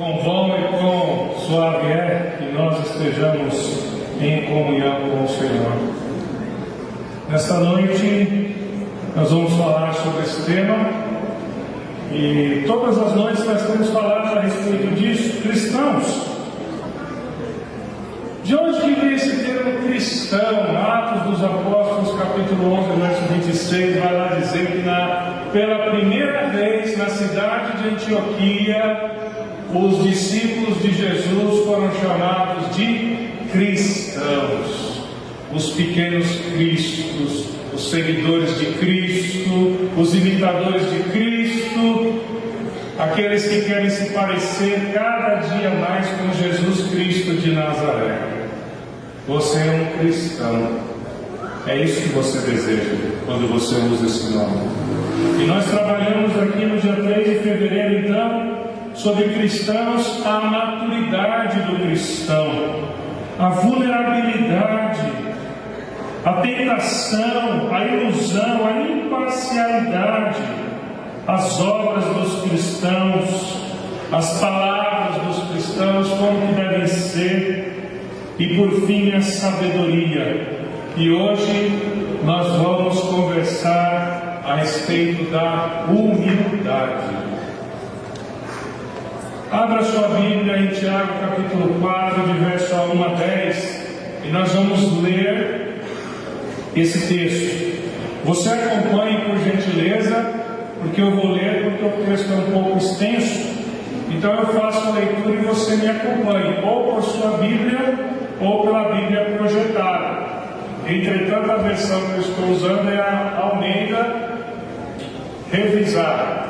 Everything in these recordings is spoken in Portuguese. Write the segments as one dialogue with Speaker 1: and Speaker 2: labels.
Speaker 1: Quão bom e quão suave é que nós estejamos em comunhão com o Senhor. Nesta noite, nós vamos falar sobre esse tema. E todas as noites nós temos falado a respeito disso, cristãos. De onde que vem esse termo cristão? Atos dos Apóstolos, capítulo 11, verso 26, vai lá dizer que pela primeira vez na cidade de Antioquia, os discípulos de Jesus foram chamados de cristãos. Os pequenos cristos, os seguidores de Cristo, os imitadores de Cristo, aqueles que querem se parecer cada dia mais com Jesus Cristo de Nazaré. Você é um cristão. É isso que você deseja quando você usa esse nome. E nós trabalhamos aqui no dia 3 de fevereiro, então, sobre cristãos, a maturidade do cristão, a vulnerabilidade, a tentação, a ilusão, a imparcialidade, as obras dos cristãos, as palavras dos cristãos, como que devem ser, e por fim a sabedoria. E hoje nós vamos conversar a respeito da humildade. Abra sua Bíblia em Tiago capítulo 4, de verso 1 a 10, e nós vamos ler esse texto. Você acompanhe por gentileza, porque eu vou ler, porque o texto é um pouco extenso, então eu faço a leitura e você me acompanhe, ou por sua Bíblia, ou pela Bíblia projetada. Entretanto, a versão que eu estou usando é a Almeida revisada.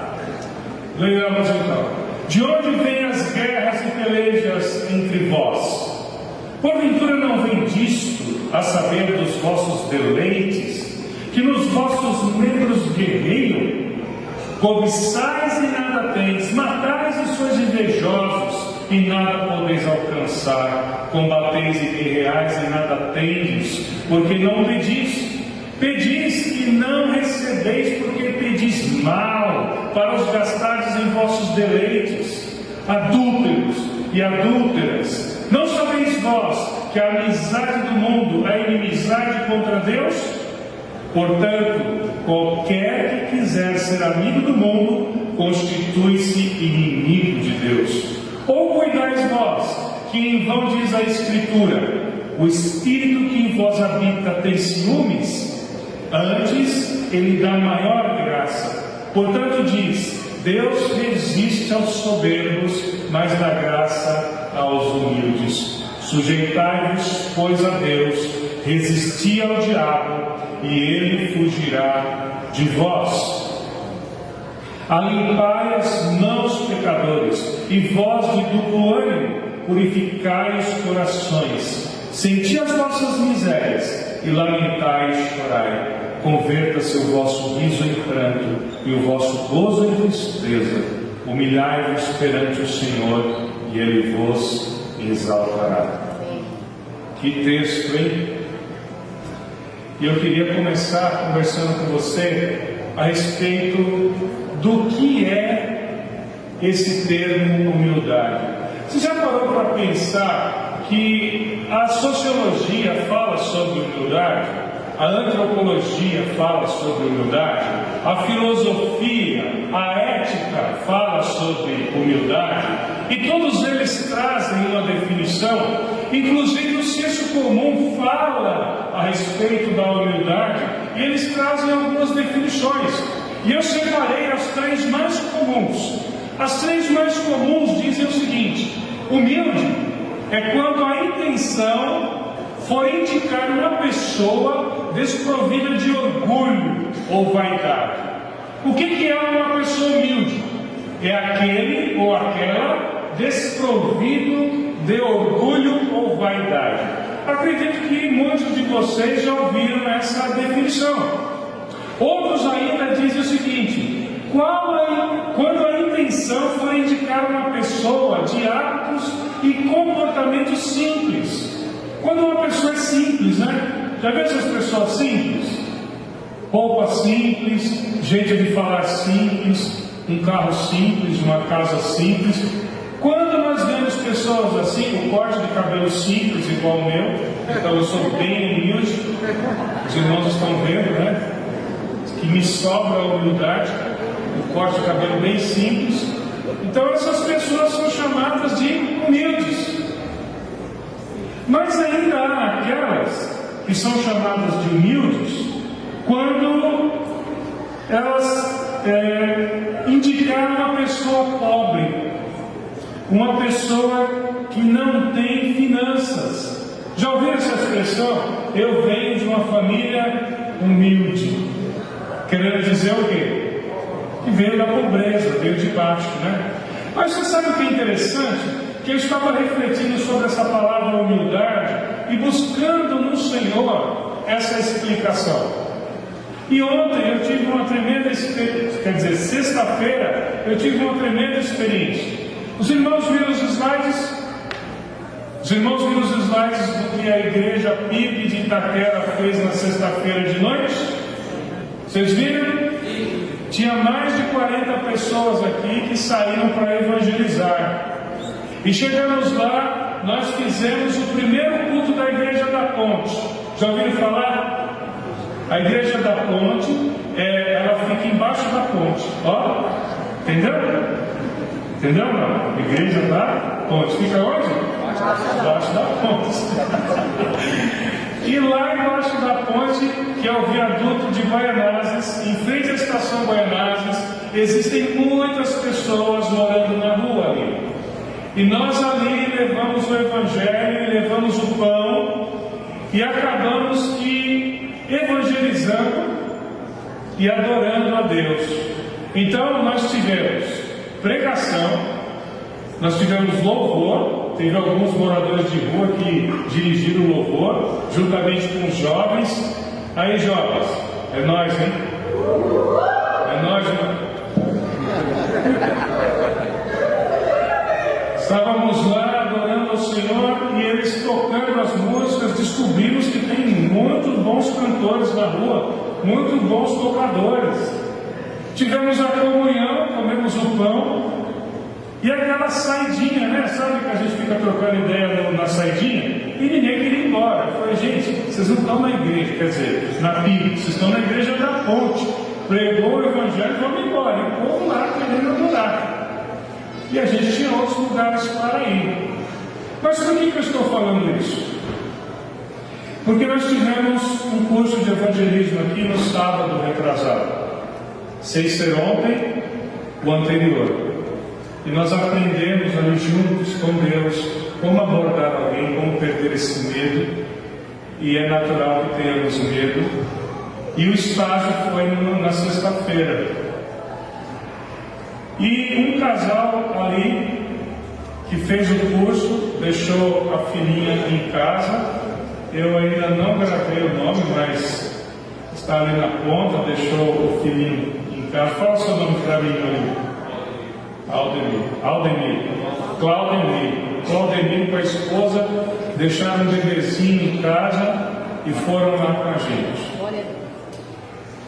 Speaker 1: Leiamos então. De onde vêm as guerras e pelejas entre vós? Porventura não vem disto, a saber dos vossos deleites, que nos vossos membros guerreiam? Cobiçais e nada tendes, matais e sois invejosos, e nada podeis alcançar. Combateis e guerreais e nada tendes, porque não pedis. Pedis e não recebeis, porque pedis mal, para os gastardes em vossos deleites. Adúlteros e adúlteras, não sabeis vós que a amizade do mundo é inimizade contra Deus? Portanto, qualquer que quiser ser amigo do mundo, constitui-se inimigo de Deus. Ou cuidais vós, que em vão diz a Escritura, o Espírito que em vós habita tem ciúmes? Antes, ele dá maior graça. Portanto diz, Deus resiste aos soberbos, mas dá graça aos humildes. Sujeitai-vos, pois, a Deus, resisti ao diabo, e ele fugirá de vós. Alimpai as mãos, pecadores, e vós de duplo ânimo, purificai os corações. Senti as vossas misérias, e lamentai e chorai. Converta-se o vosso riso em pranto, e o vosso gozo em tristeza. Humilhai-vos perante o Senhor, e Ele vos exaltará. Que texto, hein? E eu queria começar conversando com você a respeito do que é esse termo humildade. Você já parou para pensar que a sociologia fala sobre humildade, a antropologia fala sobre humildade, a filosofia, a ética fala sobre humildade, e todos eles trazem uma definição, inclusive o senso comum fala a respeito da humildade, e eles trazem algumas definições, e eu separei as três mais comuns. As três mais comuns dizem o seguinte: humilde é quando a intenção for indicar uma pessoa desprovida de orgulho ou vaidade. O que é uma pessoa humilde? É aquele ou aquela desprovido de orgulho ou vaidade. Acredito que muitos de vocês já ouviram essa definição. Outros ainda dizem o seguinte: quando a intenção for indicar uma pessoa de hábitos e comportamentos simples. Quando uma pessoa é simples, né? Já viu essas pessoas simples? Roupa simples, jeito de falar simples, um carro simples, uma casa simples. Quando nós vemos pessoas assim, o corte de cabelo simples, igual o meu, então eu sou bem humilde, os irmãos estão vendo, né? Que me sobra a humildade, o corte de cabelo bem simples. Então essas pessoas são chamadas de humildes. Mas ainda há aquelas que são chamadas de humildes quando elas indicaram uma pessoa pobre, uma pessoa que não tem finanças. Já ouviram essa expressão? Eu venho de uma família humilde. Querendo dizer o quê? Que veio da pobreza, veio de baixo, né? Mas você sabe o que é interessante? Que eu estava refletindo sobre essa palavra humildade e buscando no Senhor essa explicação. E ontem eu tive uma tremenda experiência, quer dizer, sexta-feira eu tive uma tremenda experiência. Os irmãos viram os slides? Os irmãos viram os slides do que a igreja PIB de Itaquera fez na sexta-feira de noite? Vocês viram? Tinha mais de 40 pessoas aqui que saíram para evangelizar. E chegamos lá, nós fizemos o primeiro culto da Igreja da Ponte. Já ouviram falar? A Igreja da Ponte, ela fica embaixo da ponte. Ó, entendeu? Entendeu não? Igreja da Ponte. Fica onde? Embaixo da ponte. E lá embaixo da ponte, que é o viaduto de Guaianazes, em frente à estação Guaianazes, existem muitas pessoas morando na rua ali. E nós ali levamos o Evangelho, levamos o pão, e acabamos evangelizando e adorando a Deus. Então nós tivemos pregação, nós tivemos louvor, teve alguns moradores de rua que dirigiram o louvor, juntamente com os jovens. Aí jovens, é nós, hein? É nós, né? Estávamos lá adorando ao Senhor e eles tocando as músicas, descobrimos que tem muitos bons cantores na rua, muitos bons tocadores. Tivemos a comunhão, comemos o pão e aquela saidinha, né? Sabe que a gente fica trocando ideia na saidinha? E ninguém queria ir embora. Eu falei, gente, vocês não estão na igreja, quer dizer, na PIB, vocês estão na igreja da Ponte. Pregou o Evangelho e vamos embora. E o povo lá querendo adorar. E a gente tinha outros lugares para ir. Mas por que eu estou falando isso? Porque nós tivemos um curso de evangelismo aqui no sábado retrasado, sem ser ontem, o anterior. E nós aprendemos ali juntos com Deus como abordar alguém, como perder esse medo. E é natural que tenhamos medo. E o estágio foi na sexta-feira. E um casal ali que fez o curso deixou a filhinha em casa. Eu ainda não gravei o nome, mas está ali na ponta, deixou o filhinho em casa. Fala o seu nome clarinho ali. Claudemir com a esposa deixaram um bebezinho em casa e foram lá com a gente.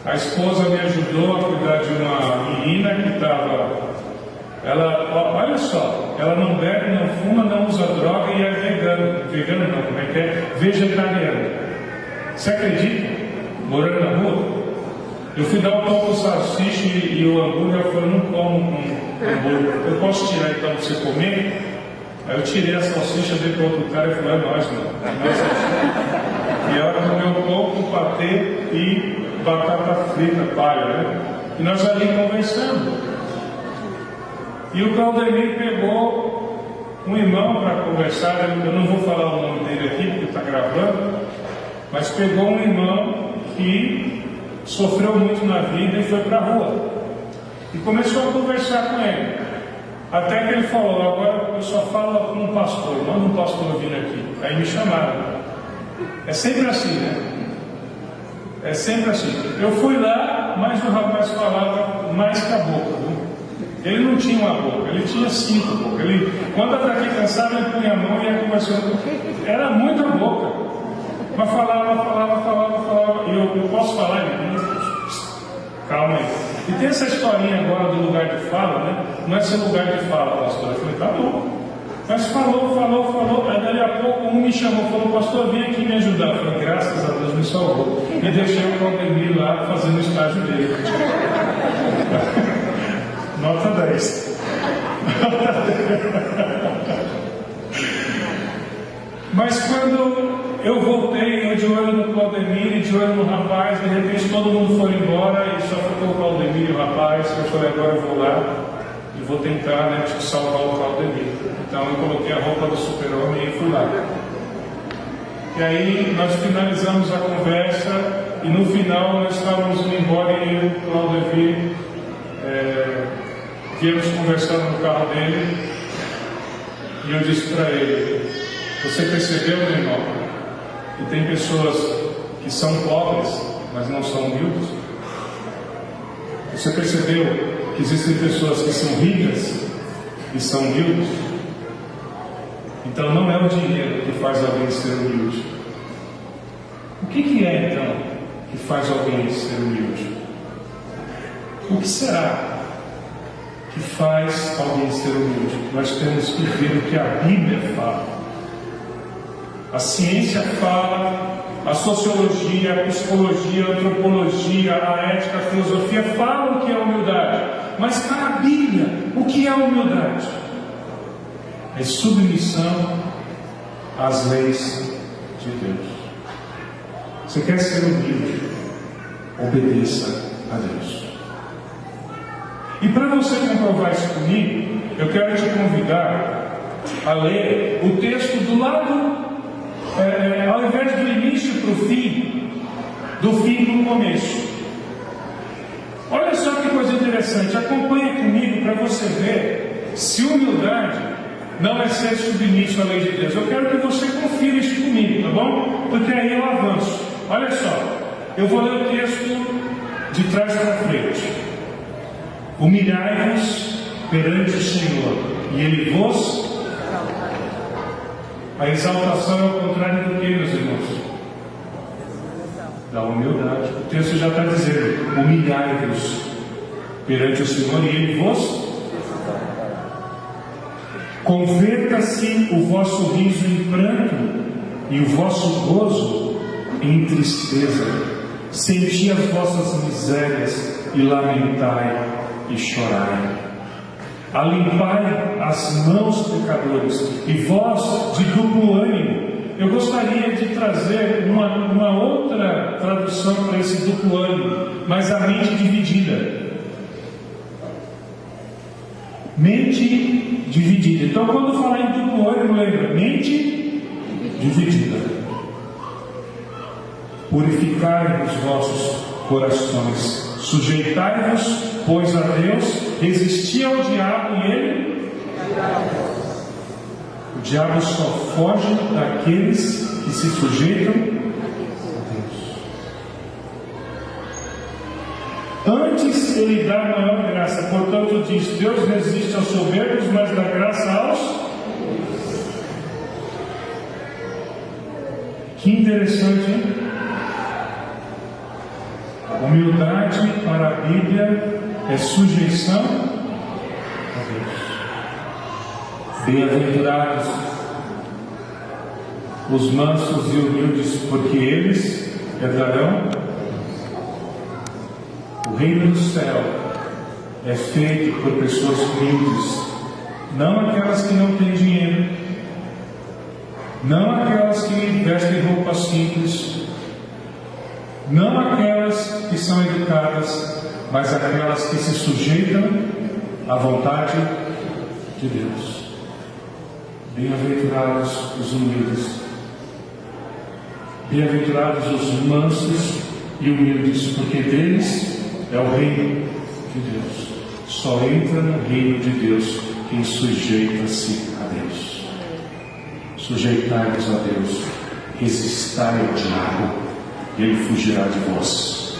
Speaker 1: A esposa me ajudou a cuidar de uma menina que estava. Olha só, ela não bebe, não fuma, não usa droga e é vegana. Vegana não, como é que é? Vegetariana. Você acredita? Morando na rua? Eu fui dar um pão com salsicha e o hambúrguer, ela falou, eu não como com hambúrguer. Eu posso tirar então para você comer? Aí eu tirei a salsicha, dei para outro cara e falei, é nós, não. E ela comeu pão com patê e batata frita, palha, né? E nós ali conversando. E o Claudemir pegou um irmão para conversar, eu não vou falar o nome dele aqui porque está gravando, mas pegou um irmão que sofreu muito na vida e foi para a rua. E começou a conversar com ele. Até que ele falou, agora eu só falo com um pastor, manda um pastor vir aqui. Aí me chamaram. É sempre assim, né? É sempre assim. Eu fui lá, mas o rapaz falava mais que a boca, viu? Ele não tinha uma boca, ele tinha 5 bocas. Quando estava aqui cansado, ele punha a mão e ia conversando. Era muita boca. Mas falava. E eu posso falar? Calma aí. E tem essa historinha agora do lugar de fala, né? Não é seu lugar de fala, pastor. Eu falei, tá bom. Mas falou. Aí dali a pouco um me chamou, falou, pastor, vem aqui me ajudar. Eu falei, graças a Deus me salvou. E deixei o Claudemir lá fazendo o estágio dele. Nota 10. Mas quando eu voltei, eu de olho no Claudemir e de olho no rapaz, de repente todo mundo foi embora e só ficou o Claudemir e o rapaz. Eu falei, agora eu vou lá e vou tentar, né, salvar o Claudemir. Então eu coloquei a roupa do super-homem e fui lá. E aí nós finalizamos a conversa e no final nós estávamos indo embora e eu e o Claudemir viemos conversando no carro dele e eu disse para ele, você percebeu, meu irmão, que tem pessoas que são pobres, mas não são humildes? Você percebeu que existem pessoas que são ricas e são humildes? Então não é o dinheiro que faz alguém ser humilde. O que é então que faz alguém ser humilde? O que será que faz alguém ser humilde? Nós temos que ver o que a Bíblia fala. A ciência fala, a sociologia, a psicologia, a antropologia, a ética, a filosofia falam o que é humildade. Mas para a Bíblia, o que é humildade? É submissão às leis de Deus. Você quer ser humilde? Obedeça a Deus. E para você comprovar isso comigo, eu quero te convidar a ler o texto do lado, ao invés do início para o fim, do fim para o começo. Olha só que coisa interessante, acompanhe comigo para você ver se humildade não é ser submisso à lei de Deus. Eu quero que você confira isso comigo, tá bom? Porque aí eu avanço. Olha só, eu vou ler o texto de trás para frente. Humilhai-vos perante o Senhor, e Ele vos... A exaltação é o contrário do que, meus irmãos? Da humildade. O texto já está dizendo, humilhai-vos perante o Senhor, e Ele vos... Converta-se o vosso riso em pranto, e o vosso gozo em tristeza. Senti as vossas misérias, e lamentai e chorai. Alimpai as mãos, pecadores, e vós de duplo ânimo. Eu gostaria de trazer uma outra tradução para esse duplo ânimo, mas a mente dividida. Mente dividida. Então, quando falar em duplo ânimo, lembra? Mente dividida. Purificai os vossos corações. Sujeitai-vos, pois, a Deus, resisti ao diabo e ele... O diabo só foge daqueles que se sujeitam a Deus. Antes ele dá maior graça, portanto diz, Deus resiste aos soberbos, mas dá graça aos... Que interessante, hein? Humildade para a Bíblia é sujeição a Deus. Bem-aventurados os mansos e humildes, porque eles herdarão o reino do céu. É feito por pessoas humildes, não aquelas que não têm dinheiro, não aquelas que vestem roupas simples, não aquelas que são educadas, mas aquelas que se sujeitam à vontade de Deus. Bem-aventurados os humildes, bem-aventurados os mansos e humildes, porque deles é o reino de Deus. Só entra no reino de Deus quem sujeita-se a Deus. Sujeitai-vos a Deus, resistai ao diabo, e ele fugirá de vós.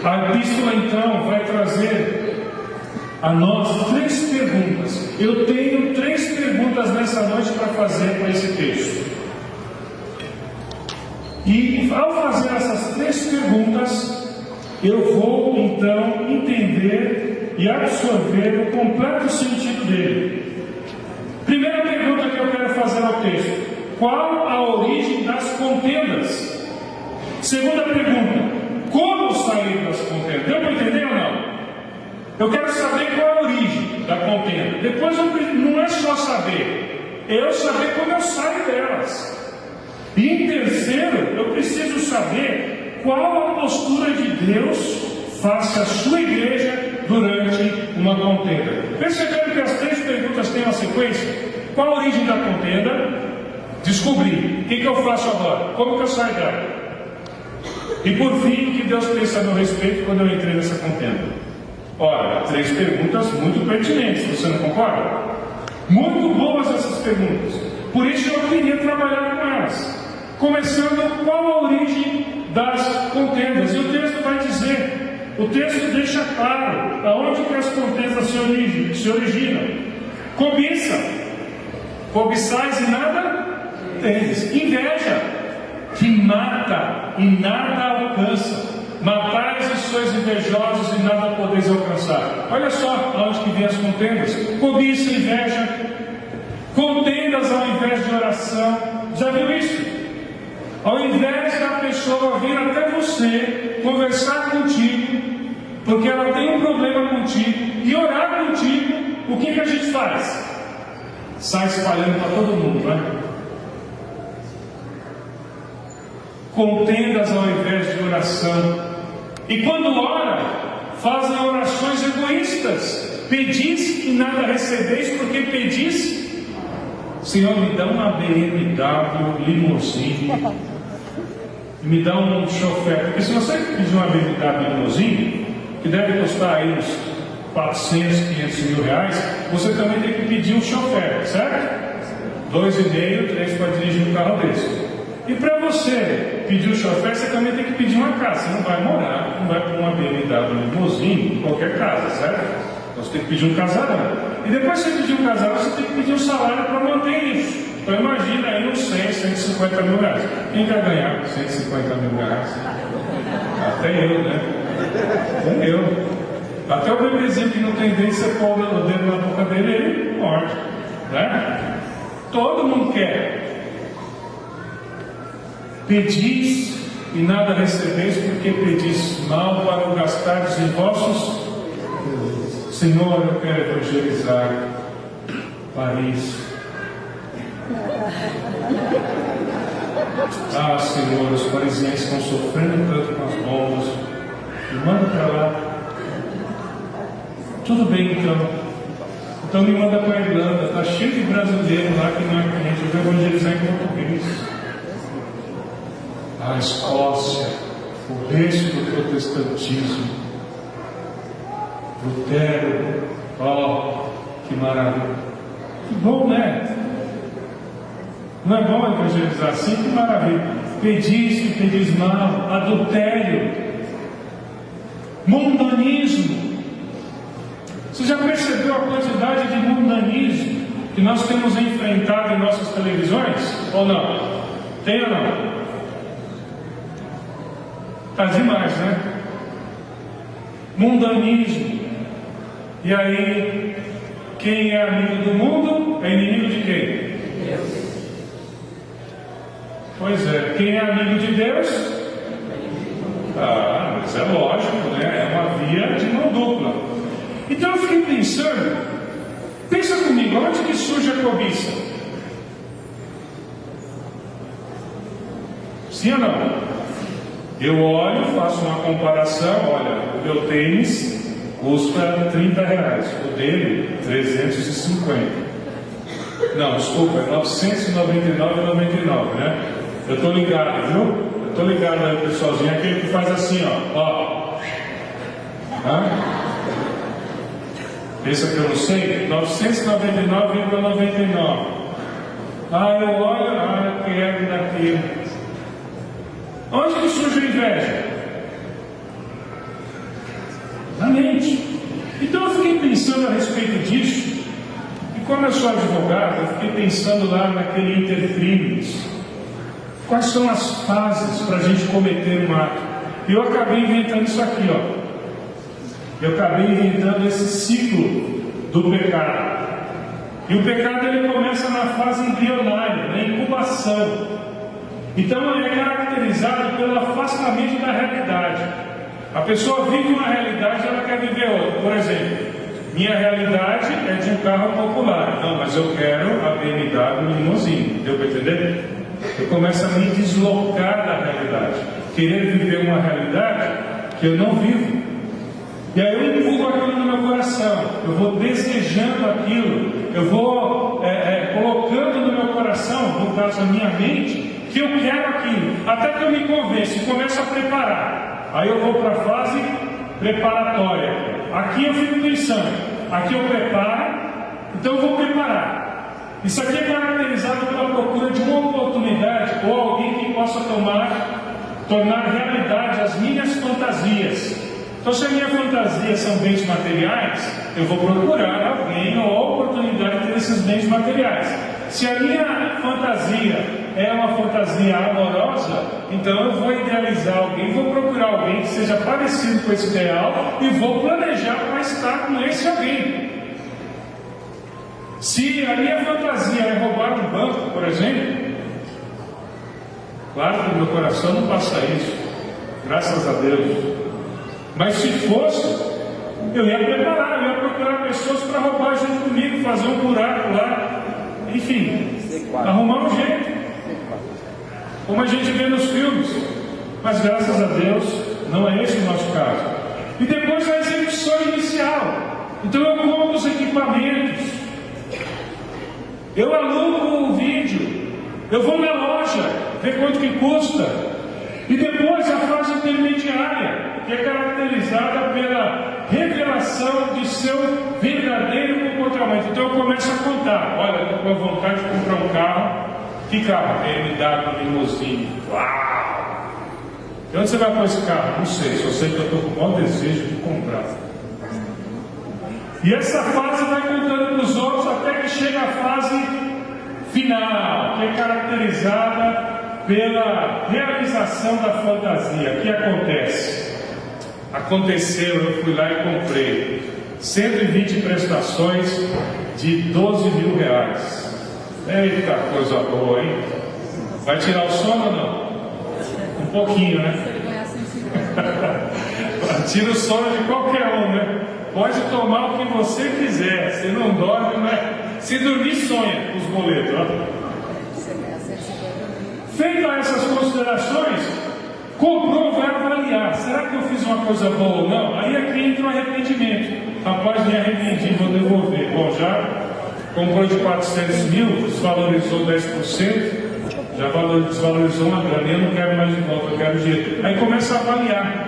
Speaker 1: A epístola então vai trazer a nós 3 perguntas. Eu tenho 3 perguntas nessa noite para fazer para esse texto. E ao fazer essas 3 perguntas, eu vou então entender e absorver o completo sentido dele. Primeira pergunta que eu quero fazer ao texto: qual a origem das contendas? Segunda pergunta: como sair das contendas? Deu para entender ou não? Eu quero saber qual é a origem da contenda. Depois não é só saber, é eu saber como eu saio delas. E em terceiro, eu preciso saber qual a postura de Deus face à sua igreja durante uma contenda. Perceberam que as três perguntas têm uma sequência? Qual a origem da contenda? Descobrir. O que eu faço agora? Como que eu saio dela? E por fim, o que Deus pensa a meu respeito quando eu entrei nessa contenda? Ora, três perguntas muito pertinentes, você não concorda? Muito boas essas perguntas. Por isso eu queria trabalhar com elas. Começando, qual a origem das contendas? E o texto vai dizer, o texto deixa claro aonde que as contendas se originam. Cobiça. Cobiçais e nada tedes. Inveja, que mata e nada alcança. Matais e sois invejosos e nada podeis alcançar. Olha só aonde que vem as contendas. Cobiça, inveja, contendas ao invés de oração. Já viu isso? Ao invés da pessoa vir até você, conversar contigo, porque ela tem um problema contigo, e orar contigo, o que a gente faz? Sai espalhando para todo mundo, né? Contendas ao invés de oração. E quando ora, fazem orações egoístas. Pedis e nada recebeis, porque pedis: Senhor, me dá uma BMW limousine, me dá um chofer. Porque se você pedir uma BMW limousine, que deve custar aí uns 400, 500 mil reais, você também tem que pedir um chofer, certo? 2,5, 3 para dirigir um carro desse. E para você pedir o chofer, você também tem que pedir uma casa. Você não vai morar, não vai para uma BMW limousine em qualquer casa, certo? Então você tem que pedir um casarão. E depois que você pedir um casarão, você tem que pedir um salário para manter isso. Então imagina aí uns 100, 150 mil reais. Quem vai ganhar 150 mil reais? Até eu, né? Até eu. Até o bebezinho que não tem dente, você põe o dedo na boca dele, ele morde, né? Todo mundo quer. Pedis e nada recebeis, porque pedis mal para o gastardes em vossos. Senhor, eu quero evangelizar Paris. Ah, Senhor, os parisienses estão sofrendo tanto com as bombas. Me manda para lá. Tudo bem, então me manda para a Irlanda. Está cheio de brasileiro lá que não é crente. Eu vou evangelizar em português. A Escócia, o berço do protestantismo, Lutero, que maravilha. Que bom, né? Não é bom evangelizar assim? Que maravilha. Pedis e pedis mal, adultério, mundanismo. Você já percebeu a quantidade de mundanismo que nós temos enfrentado em nossas televisões? Ou não? Tem ou não? Está demais, né? Mundanismo. E aí, quem é amigo do mundo é inimigo de quem? Deus. Pois é, quem é amigo de Deus? Ah, mas é lógico, né? É uma via de mão dupla. Então eu fiquei pensando, pensa comigo, onde que surge a cobiça? Sim ou não? Eu olho, faço uma comparação, olha, o meu tênis custa 30 reais, o dele 350. Não, desculpa, é 999,99, né? Eu estou ligado, viu? Eu estou ligado aí, pessoalzinho, aquele que faz assim, ó. Hã? Pensa que eu não sei? 999,99. Ah, eu olho, eu quero daquilo. Onde que surge a inveja? Na mente. Então eu fiquei pensando a respeito disso, e como eu sou advogado, eu fiquei pensando lá naquele intercrimes. Quais são as fases para a gente cometer um ato? E eu acabei inventando isso aqui, ó. Eu acabei inventando esse ciclo do pecado. E o pecado ele começa na fase embrionária, na incubação. Então ele é caracterizado pelo afastamento da realidade. A pessoa vive uma realidade, ela quer viver outra. Por exemplo, minha realidade é de um carro popular. Não, mas eu quero a BMW limousine. Deu para entender? Eu começo a me deslocar da realidade. Querer viver uma realidade que eu não vivo. E aí eu empurro aquilo no meu coração. Eu vou desejando aquilo. Eu vou colocando no meu coração, no caso da minha mente, que eu quero aquilo. Até que eu me convenço e começo a preparar. Aí eu vou para a fase preparatória. Aqui eu fico pensando. Aqui eu preparo. Então eu vou preparar. Isso aqui é caracterizado pela procura de uma oportunidade ou alguém que possa tornar realidade as minhas fantasias. Então, se a minha fantasia são bens materiais, eu vou procurar alguém ou a oportunidade de ter esses bens materiais. Se a minha fantasia é uma fantasia amorosa, então eu vou idealizar alguém, vou procurar alguém que seja parecido com esse ideal e vou planejar para estar com esse alguém. Se a minha fantasia é roubar um banco, por exemplo, claro que no meu coração não passa isso, graças a Deus. Mas se fosse, eu ia preparar, eu ia procurar pessoas para roubar junto comigo, fazer um buraco lá, enfim, arrumar um jeito, como a gente vê nos filmes. Mas graças a Deus, não é esse o nosso caso. E depois a execução inicial. Então eu compro os equipamentos, eu alugo o vídeo, eu vou na loja ver quanto que custa. E depois a fase intermediária, que é caracterizada pela revelação de seu verdadeiro comportamento. Então eu começo a contar. Olha, estou com a vontade de comprar um carro. Que carro? BMW limousine. Uau! E onde você vai pôr esse carro? Não sei, só sei que eu estou com o maior desejo de comprar. E essa fase vai contando para os outros até que chega a fase final, que é caracterizada pela realização da fantasia. O que acontece? Aconteceu, eu fui lá e comprei 120 prestações de 12 mil reais. Eita, coisa boa, hein? Vai tirar o sono ou não? Um pouquinho, né? Tira o sono de qualquer um, né? Pode tomar o que você quiser. Se não dorme, né? Se dormir, sonha com os boletos, ó. Feito essas considerações, comprou, vai avaliar. Será que eu fiz uma coisa boa ou não? Aí aqui entra o arrependimento. Rapaz, me arrependi, vou devolver. Bom, já comprou de 400 mil, desvalorizou 10%, já desvalorizou uma grana, eu não quero mais de volta, eu quero dinheiro. Aí começa a avaliar.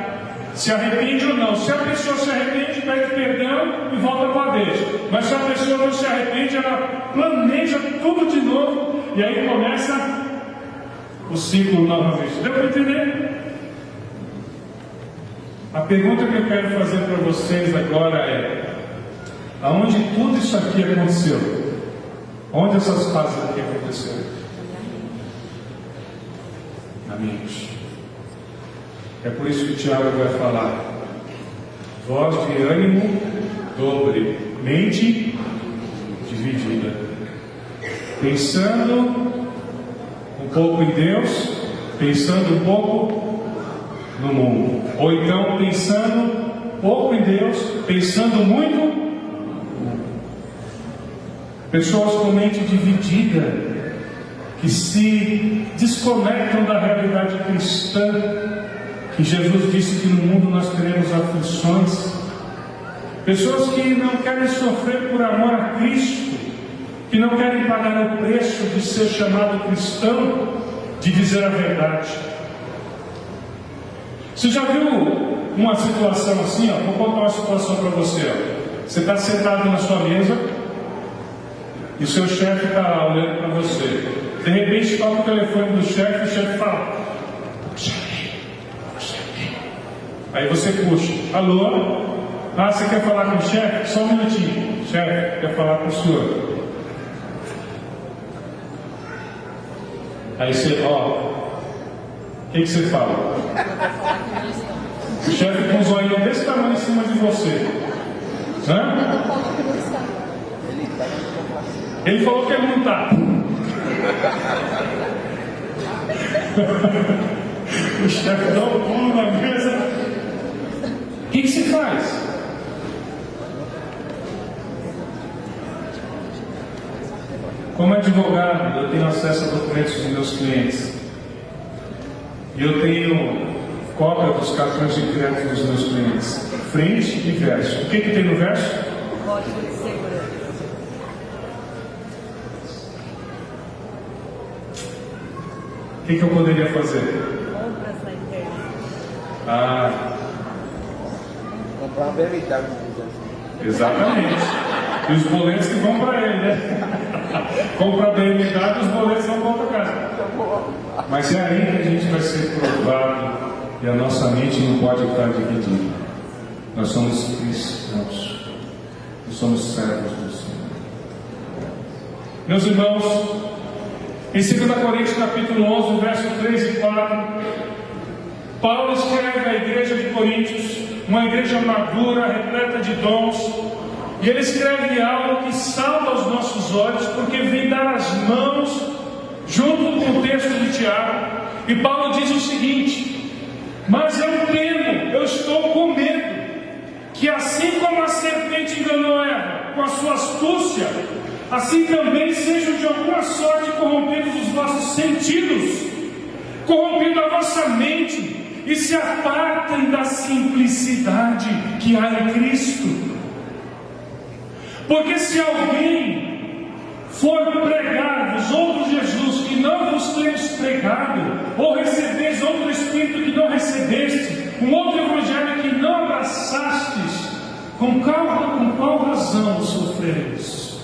Speaker 1: Se arrepende ou não. Se a pessoa se arrepende, pede perdão e volta para Deus. Mas se a pessoa não se arrepende, ela planeja tudo de novo e aí começa o ciclo novamente. Deu para entender? A pergunta que eu quero fazer para vocês agora é: aonde tudo isso aqui aconteceu? Onde essas fases aqui aconteceram? Na mente. É por isso que o Tiago vai falar: voz de ânimo dobre, mente dividida, pensando um pouco em Deus, pensando um pouco no mundo. Ou então pensando pouco em Deus, pensando muito no mundo. Pessoas com mente dividida, que se desconectam da realidade cristã, que Jesus disse que no mundo nós teremos aflições. Pessoas que não querem sofrer por amor a Cristo, que não querem pagar o preço de ser chamado cristão, de dizer a verdade. Você já viu uma situação assim? Vou contar uma situação para você. Você está sentado na sua mesa e o seu chefe está lá olhando para você. De repente toca o telefone do chefe e o chefe fala: aí você puxa: alô? Ah, você quer falar com o chefe? Só um minutinho. Chefe, quer falar com o senhor. Aí você, o que você fala? O chefe com um zoinho desse tamanho em cima de você. Hã? Ele falou que ele não está. O chefe dá um pulo na mesa. O que se faz? Como advogado, eu tenho acesso a documentos dos meus clientes. E eu tenho cópia dos cartões de crédito dos meus clientes. Frente e verso. O que tem no verso?
Speaker 2: Código de segurança.
Speaker 1: O que eu poderia fazer?
Speaker 2: Compras na internet.
Speaker 3: Comprar uma BMW.
Speaker 1: Exatamente. E os boletos que vão para ele, né? Compra a BMW e os boletos não vão para casa. Mas é aí que a gente vai ser provado e a nossa mente não pode estar dividida. Nós somos cristãos. Nós somos servos do Senhor. Meus irmãos, em 2 Coríntios capítulo 11, verso 3 e 4, Paulo escreve à igreja de Coríntios, uma igreja madura, repleta de dons, e ele escreve algo que salta aos nossos olhos, porque vem dar as mãos junto com o texto de Tiago. E Paulo diz o seguinte: mas eu temo, eu estou com medo, que assim como a serpente enganou Eva com a sua astúcia, assim também sejam de alguma sorte corrompidos os vossos sentidos, corrompendo a vossa mente, e se apartem da simplicidade que há em Cristo. Porque se alguém for pregar-vos outro Jesus que não vos tendes pregado, ou recebeis outro Espírito que não recebeste, um outro Evangelho que não abraçastes, com qual razão sofrereis?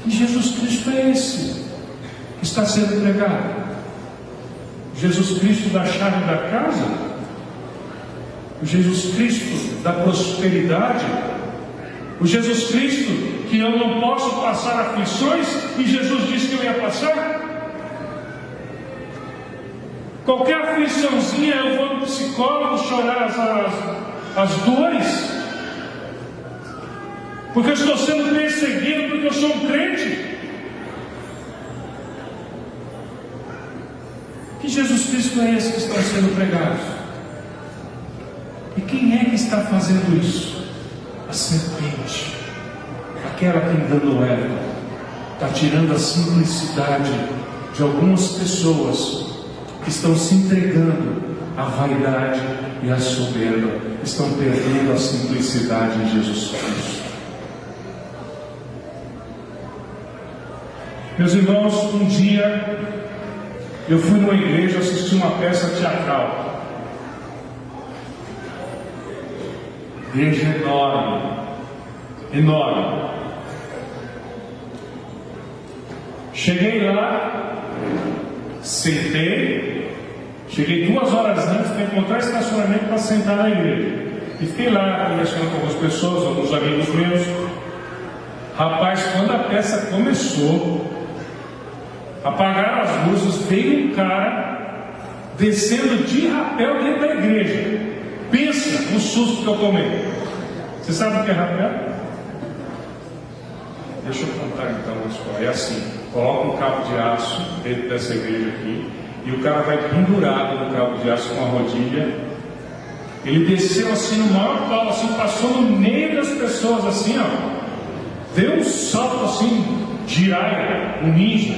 Speaker 1: Que Jesus Cristo é esse que está sendo pregado? Jesus Cristo da chave da casa? O Jesus Cristo da prosperidade? O Jesus Cristo que eu não posso passar aflições e Jesus disse que eu ia passar? Qualquer afliçãozinha eu vou no psicólogo chorar as dores, porque eu estou sendo perseguido, porque eu sou um crente. Que Jesus Cristo é esse que está sendo pregado? E quem é que está fazendo isso? A serpente, aquela que enganou Eva, está tirando a simplicidade de algumas pessoas que estão se entregando à vaidade e à soberba, estão perdendo a simplicidade em Jesus Cristo. Meus irmãos, um dia eu fui numa igreja assistir uma peça teatral. Igreja enorme, enorme. Cheguei lá, sentei, cheguei 2 horas antes para encontrar estacionamento para sentar na igreja. E fiquei lá conversando com algumas pessoas, alguns amigos meus. Rapaz, quando a peça começou, apagaram as luzes, veio um cara descendo de rapel dentro da igreja. Pensa no susto que eu tomei. Você sabe o que é rapel? Deixa eu contar então a história. É assim: coloca um cabo de aço dentro dessa igreja aqui, e o cara vai pendurado no cabo de aço com a rodilha. Ele desceu assim no maior pau, assim, passou no meio das pessoas assim, ó. Deu um salto assim, giraia, um ninja,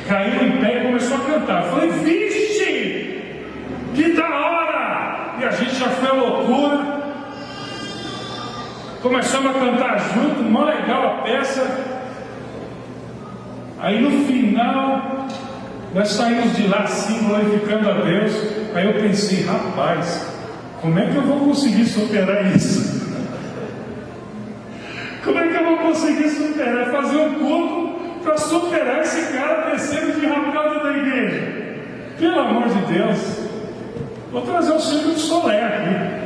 Speaker 1: caiu em pé e começou a cantar. Eu falei: vixe, que da hora! E a gente já foi à loucura. Começamos a cantar junto, mó legal a peça. Aí no final, nós saímos de lá assim, glorificando a Deus. Aí eu pensei: rapaz, como é que eu vou conseguir superar isso? Como é que eu vou conseguir superar? Fazer um culto para superar esse cara descendo de rapel da igreja? Pelo amor de Deus, vou trazer o Circo de Solé aqui.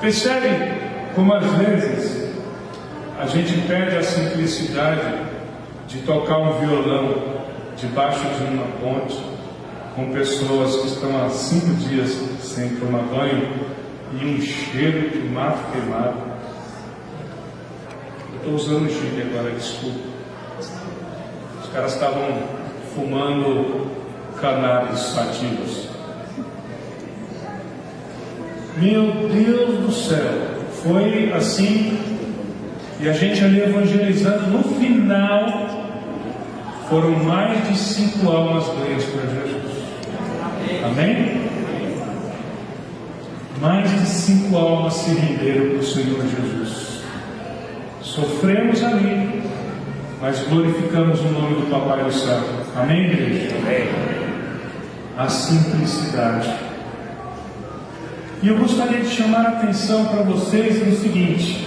Speaker 1: Percebe como às vezes a gente perde a simplicidade de tocar um violão debaixo de uma ponte com pessoas que estão há 5 dias sem tomar banho e um cheiro de mato queimado. Eu estou usando o chique agora, desculpa. Os caras estavam fumando cannabis sativos. Meu Deus do céu, foi assim, e a gente ali evangelizando. No final, foram mais de 5 almas ganhas para Jesus. Amém? Mais de 5 almas se renderam para o Senhor Jesus. Sofremos ali, mas glorificamos o nome do Papai do Céu. Amém, igreja? Amém. A simplicidade. E eu gostaria de chamar a atenção para vocês no seguinte: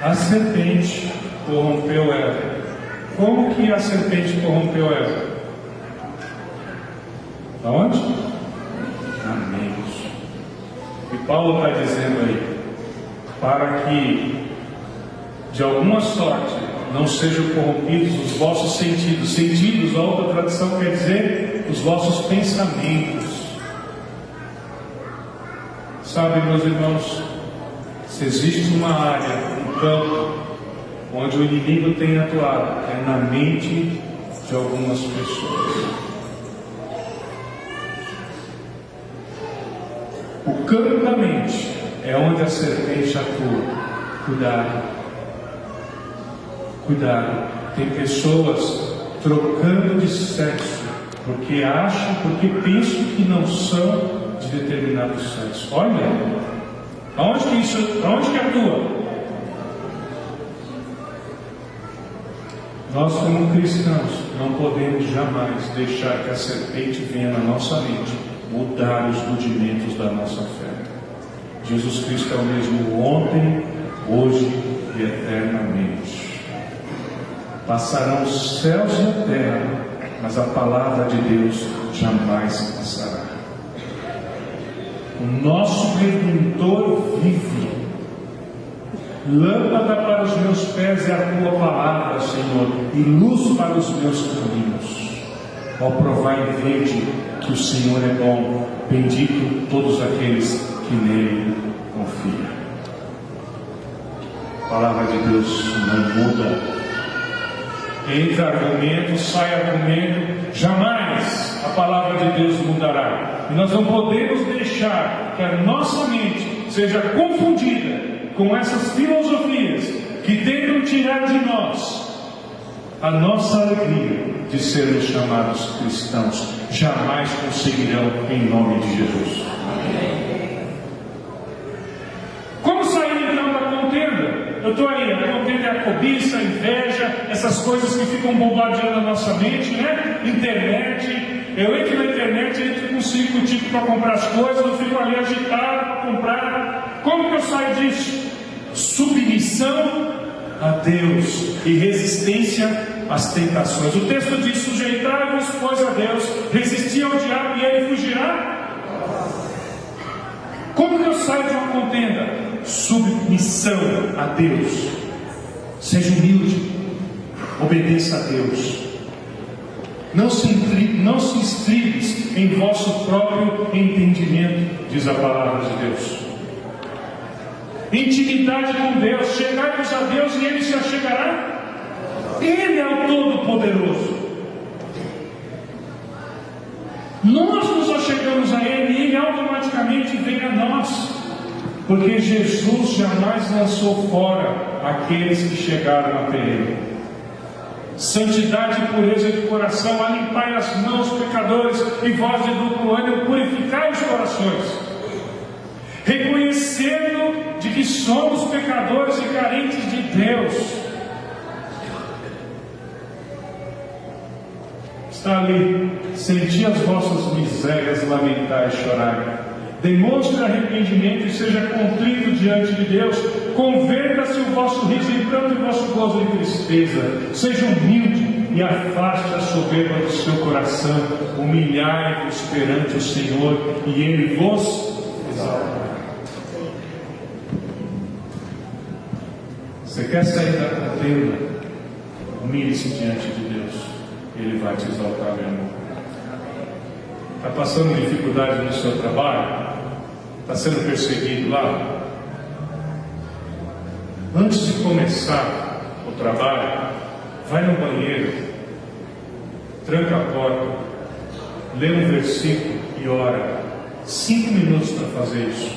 Speaker 1: a serpente corrompeu Eva. Como que a serpente corrompeu Eva? Aonde? Na mente. E Paulo está dizendo aí, para que de alguma sorte não sejam corrompidos os vossos sentidos. Sentidos, a outra tradução quer dizer os vossos pensamentos. Sabe, meus irmãos, se existe uma área, um campo, onde o inimigo tem atuado, é na mente de algumas pessoas. O campo da mente é onde a serpente atua. Cuidado. Cuidado. Tem pessoas trocando de sexo porque acham, porque pensam que não são de determinado sexo. Olha, aonde que atua? Nós, como cristãos, não podemos jamais deixar que a serpente venha na nossa mente mudar os rudimentos da nossa fé. Jesus Cristo é o mesmo ontem, hoje e eternamente. Passarão os céus e a terra, mas a palavra de Deus jamais passará. O nosso Redentor vive. Lâmpada para os meus pés é a tua palavra, Senhor, e luz para os meus caminhos. Ó, provai e vede que o Senhor é bom. Bendito todos aqueles que nele confiam. A palavra de Deus não muda. Entra argumento, sai argumento, jamais a palavra de Deus mudará. E nós não podemos deixar que a nossa mente seja confundida com essas filosofias que tentam tirar de nós a nossa alegria de sermos chamados cristãos. Jamais conseguirão, em nome de Jesus. Como sair então da contenda? Eu estou aí, a contenda é a cobiça, a inveja, essas coisas que ficam bombardeando a nossa mente, né? Internet. Eu entro na internet, entro com 5 tipos para comprar as coisas, eu fico ali agitado para comprar. Como que eu saio disso? Submissão a Deus e resistência às tentações. O texto diz: sujeitai-vos, pois, a Deus, resisti ao diabo e ele fugirá. Como que eu saio de uma contenda? Submissão a Deus. Seja humilde, obedeça a Deus. Não se estribes em vosso próprio entendimento, diz a palavra de Deus. Intimidade com Deus, chegai-vos a Deus e Ele se achegará. Ele é o Todo-Poderoso. Nós nos achegamos a Ele e Ele automaticamente vem a nós, porque Jesus jamais lançou fora aqueles que chegaram até Ele. Santidade e pureza de coração, alimpai as mãos, pecadores, e vós de duplo ânimo, purificai os corações, reconhecendo de que somos pecadores e carentes de Deus. Está ali: senti as vossas misérias, lamentai e chorai. Demonstre arrependimento e seja contrito diante de Deus. Converta-se o vosso riso em pranto e o vosso gozo em tristeza. Seja humilde e afaste a soberba do seu coração. Humilhai-vos perante o Senhor e Ele vos exaltará. Você quer sair da contenda? Humilhe-se diante de Deus. Ele vai te exaltar, meu irmão. Está passando dificuldade no seu trabalho? Está sendo perseguido lá? Antes de começar o trabalho, vai no banheiro, tranca a porta, lê um versículo e ora. 5 minutos para fazer isso.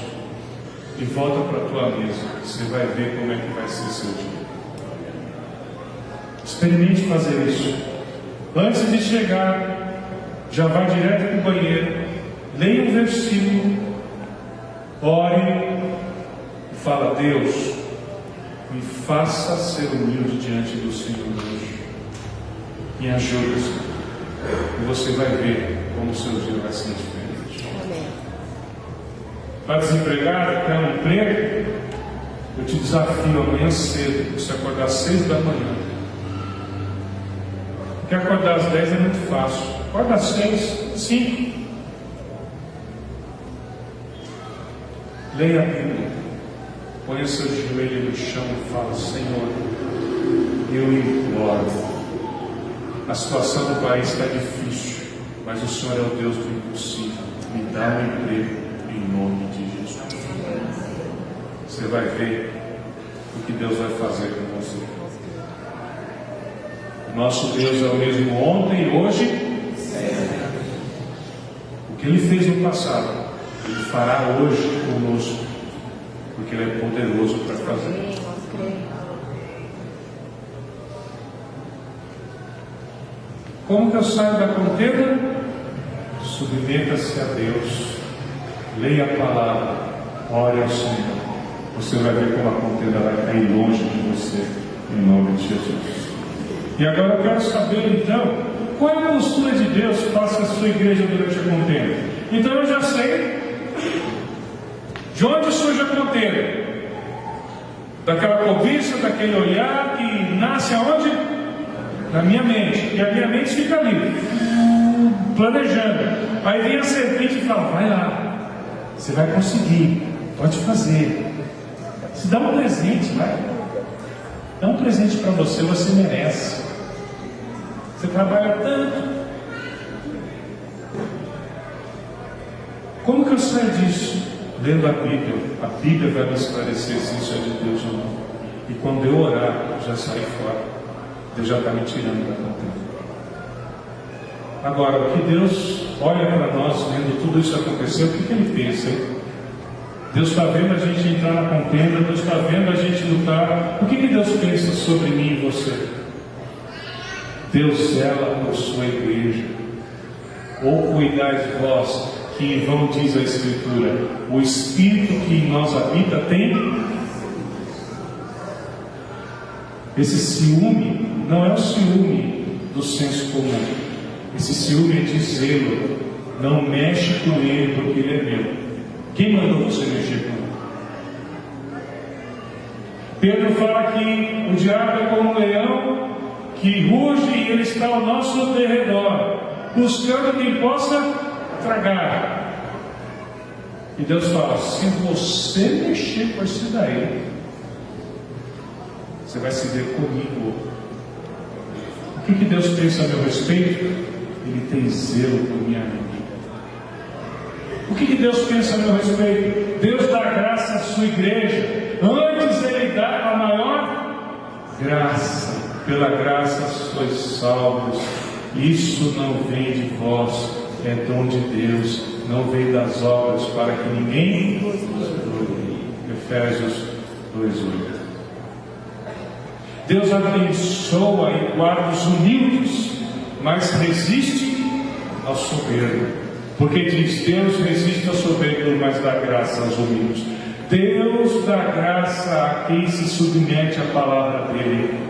Speaker 1: E volta para a tua mesa. Você vai ver como é que vai ser seu dia. Experimente fazer isso. Antes de chegar, já vai direto para o banheiro, leia um versículo, ore e fala: Deus, me faça ser humilde diante do Senhor hoje. Me ajude, Senhor. E você vai ver como o seu dia vai ser diferente. Está desempregado? Quer um emprego? Eu te desafio amanhã cedo, você acordar às 6 da manhã. Porque acordar às 10 é muito fácil. Acorda às 6, 5. Leia a Bíblia. Põe o seu joelho no chão e fala: Senhor, eu imploro. A situação do país está difícil, mas o Senhor é o Deus do impossível. Me dá um emprego em nome de Jesus. Você vai ver o que Deus vai fazer com você. Nosso Deus é o mesmo ontem, hoje. O que Ele fez no passado, Ele fará hoje conosco, porque Ele é poderoso para fazer. Como que eu saio da contenda? Submeta-se a Deus, leia a palavra, ore ao Senhor. Você vai ver como a contenda vai cair longe de você, em nome de Jesus. E agora eu quero saber então, qual é a postura de Deus face à sua igreja durante a contenda? Então eu já sei de onde surge a contenda. Daquela cobiça, daquele olhar que nasce aonde? Na minha mente. E a minha mente fica ali, planejando. Aí vem a serpente e fala: vai lá, você vai conseguir, pode fazer. Se dá um presente, vai. Dá um presente para você, você merece. Você trabalha tanto. Como que eu saio disso? Lendo a Bíblia. A Bíblia vai me esclarecer se isso é de Deus ou não. E quando eu orar, eu já saio fora. Deus já está me tirando da contenda. Agora, o que Deus olha para nós, vendo tudo isso acontecer, o que Ele pensa, hein? Deus está vendo a gente entrar na contenda, Deus está vendo a gente lutar. O que Deus pensa sobre mim e você? Deus zela por sua igreja. Ou cuidais vós, que em vão diz a Escritura, o Espírito que em nós habita tem. Esse ciúme não é o ciúme do senso comum. Esse ciúme é de zelo. Não mexe com ele porque ele é meu. Quem mandou você mexer com ele? Pedro fala que o diabo é como um leão que ruge e ele está ao nosso derredor, buscando quem possa tragar. E Deus fala: se você mexer com esse daí, você vai se ver comigo. O que Deus pensa a meu respeito? Ele tem zelo por minha vida. O que Deus pensa a meu respeito? Deus dá graça à sua igreja. Antes Ele dá a maior graça. Pela graça sois salvos. Isso não vem de vós, é dom de Deus. Não vem das obras, para que ninguém nos glorie. Efésios 2:8. Deus abençoa e guarda os humildes, mas resiste ao soberbo. Porque diz: Deus resiste ao soberbo, mas dá graça aos humildes. Deus dá graça a quem se submete à palavra dele.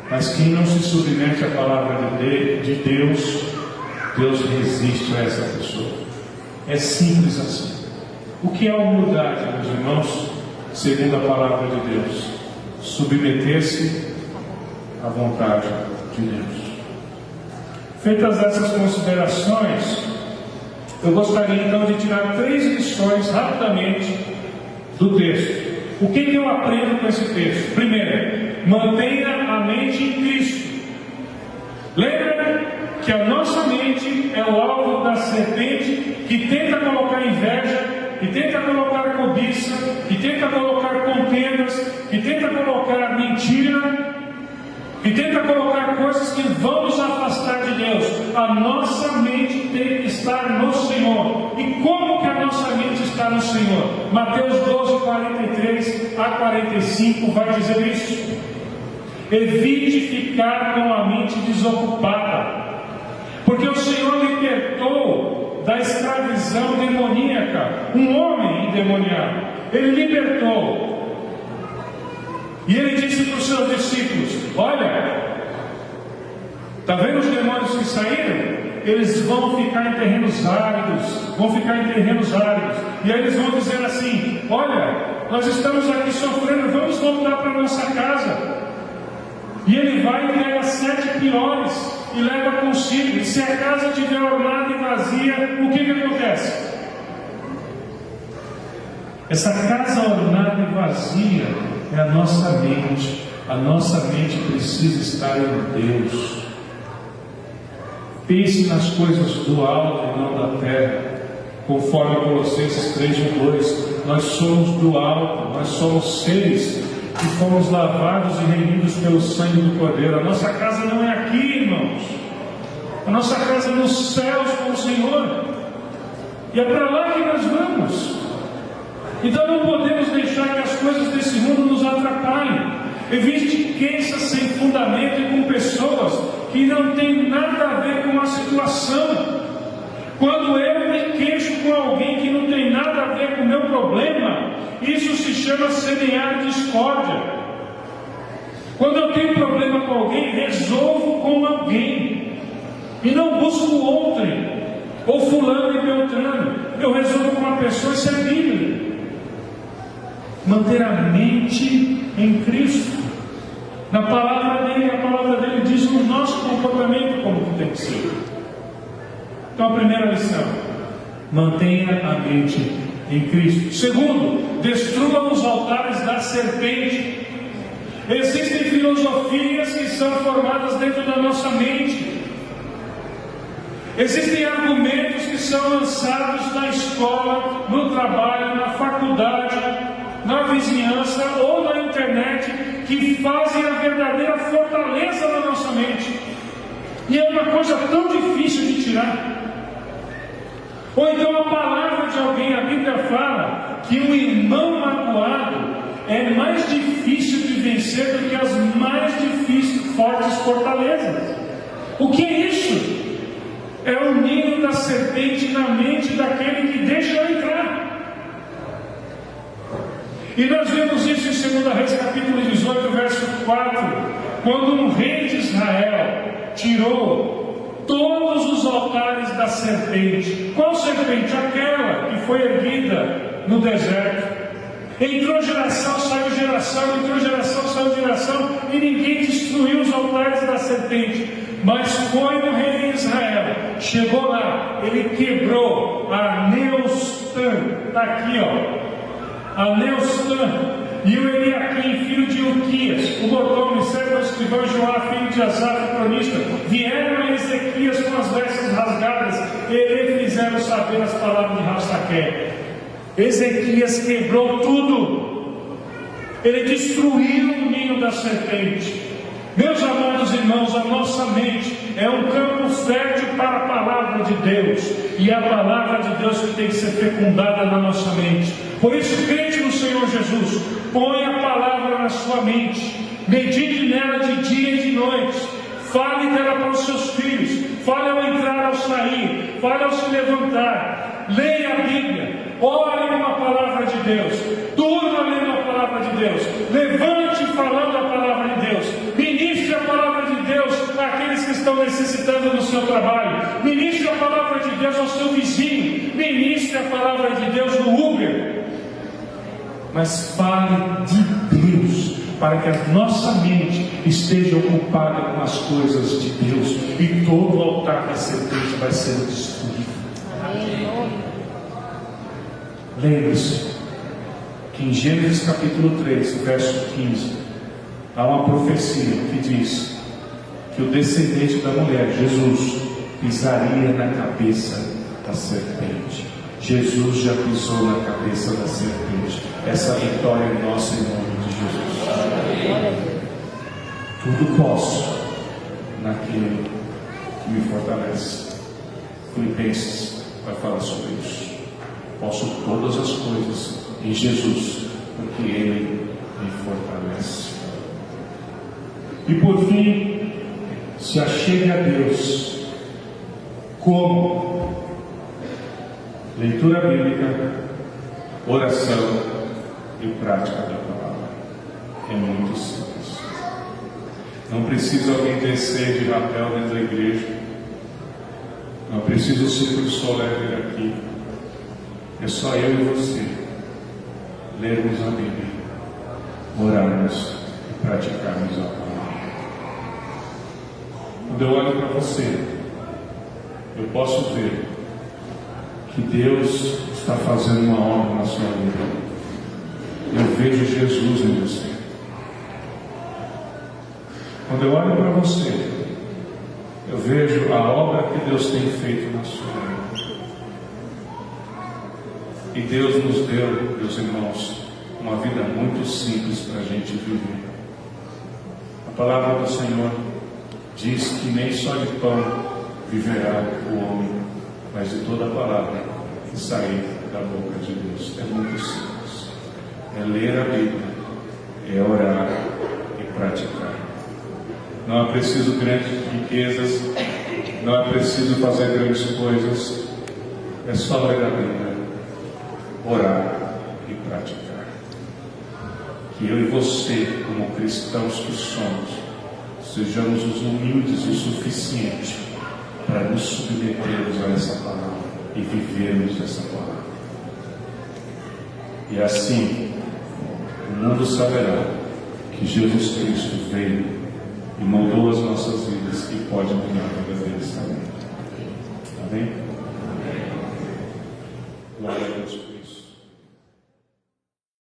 Speaker 1: Mas quem não se submete à palavra de Deus, Deus resiste a essa pessoa. É simples assim. O que é a humildade, meus irmãos? Segundo a palavra de Deus, submeter-se à vontade de Deus. Feitas essas considerações, eu gostaria então de tirar 3 lições rapidamente do texto. O que eu aprendo com esse texto? Primeiro, mantenha a mente em Cristo. Lembra que a nossa mente é o alvo da serpente que tenta colocar inveja, que tenta colocar cobiça, que tenta colocar contendas, que tenta colocar mentira, que tenta colocar coisas que vão nos afastar de Deus. A nossa mente tem que estar no Senhor. E como que a nossa mente está no Senhor? Mateus 12, 43 a 45 vai dizer isso. Evite ficar com a mente desocupada, porque o Senhor libertou da escravidão demoníaca um homem endemoniado. Ele libertou. E ele disse para os seus discípulos: olha, está vendo os demônios que saíram? Eles vão ficar em terrenos áridos, e aí eles vão dizer assim: olha, nós estamos aqui sofrendo, vamos voltar para nossa casa. E ele vai e pega 7 piores e leva consigo. E se a casa estiver ornada e vazia, o que acontece? Essa casa ornada e vazia é a nossa mente. A nossa mente precisa estar em Deus. Pense nas coisas do alto e não da terra. Conforme Colossenses 3:2, nós somos do alto, nós somos seres que fomos lavados e remidos pelo sangue do Cordeiro. A nossa casa não é aqui, irmãos. A nossa casa é nos céus com o Senhor. E é para lá que nós vamos. Então não podemos deixar que as coisas desse mundo nos atrapalhem. Evite queixas sem fundamento e com pessoas que não têm nada a ver com a situação. Quando eu me queixo com alguém que não tem nada a ver com o meu problema, isso se chama semear discórdia. Quando eu tenho problema com alguém, resolvo com alguém e não busco outrem, ou fulano e beltrano. Eu resolvo com uma pessoa. Isso é Bíblia. Manter a mente em Cristo. Na palavra dele, a palavra dele diz o nosso comportamento como tem que ser. Então a primeira lição: mantenha a mente em Cristo. Segundo, destrua os altares da serpente. Existem filosofias que são formadas dentro da nossa mente. Existem argumentos que são lançados na escola, no trabalho, na faculdade, na vizinhança ou na internet, que fazem a verdadeira fortaleza da nossa mente. E é uma coisa tão difícil de tirar. Ou então a palavra de alguém. A Bíblia fala que um irmão magoado é mais difícil de vencer do que as mais difíceis, fortes fortalezas. O que é isso? É o ninho da serpente na mente daquele que deixa ela entrar. E nós vemos isso em 2 Reis capítulo 18, verso 4, quando um rei de Israel tirou todos os altares da serpente. Qual serpente? Aquela que foi erguida no deserto. Entrou geração, saiu geração, entrou geração, saiu geração, e ninguém destruiu os altares da serpente. Mas foi no rei de Israel, chegou lá, ele quebrou a Neustan, está aqui, ó, a Neustan, e o Eliaquim, filho de Ilquias, o mordomo, servo do escrivão Joá, filho de Asaf, cronista, vieram a Ezequias com as vestes rasgadas, e lhe fizeram saber as palavras de Rabsaque. Ezequias quebrou tudo, ele destruiu o ninho da serpente. Meus amados irmãos, a nossa mente é um campo fértil para a palavra de Deus, e é a palavra de Deus que tem que ser fecundada na nossa mente. Por isso, crente no Senhor Jesus, põe a palavra na sua mente, medite nela de dia e de noite, fale dela para os seus filhos, fale ao entrar, ao sair, fale ao se levantar, leia a Bíblia, ore com a palavra de Deus, durma lendo a palavra de Deus, levante falando a palavra de Deus, ministre a palavra de Deus àqueles que estão necessitando do seu trabalho, ministre a palavra de Deus ao seu vizinho, ministre a palavra de Deus no Uber, mas fale de Deus, para que a nossa mente esteja ocupada com as coisas de Deus, e todo o altar da serpente vai ser destruído. Lembre-se que em Gênesis capítulo 3, verso 15, há uma profecia que diz que o descendente da mulher, Jesus, pisaria na cabeça da serpente. Jesus já pisou na cabeça da serpente. Essa vitória é nossa em nome de Jesus. Tudo posso naquele que me fortalece. Filipenses vai falar sobre isso. Posso todas as coisas em Jesus, porque Ele me fortalece. E por fim, se achegue a Deus. Como? Leitura bíblica, oração e prática da palavra. É muito simples. Não precisa alguém descer de rapel dentro da igreja. Não precisa o Círculo Soler vir aqui. É só eu e você lermos a Bíblia, orarmos e praticarmos a palavra. Quando eu olho para você, eu posso ver que Deus está fazendo uma obra na sua vida. Eu vejo Jesus em você. Quando eu olho para você, eu vejo a obra que Deus tem feito na sua vida. E Deus nos deu, meus irmãos, uma vida muito simples para a gente viver. A palavra do Senhor diz que nem só de pão viverá o homem, mas de toda a palavra que sair da boca de Deus. É muito simples. É ler a Bíblia, é orar e praticar. Não é preciso grandes riquezas, não é preciso fazer grandes coisas. É só ler a Bíblia, orar e praticar. Que eu e você, como cristãos que somos, sejamos os humildes o suficiente para nos submetermos a essa palavra e vivermos essa palavra. E assim, o mundo saberá que Jesus Cristo veio e moldou as nossas vidas e pode mudar a vida deles também. Amém?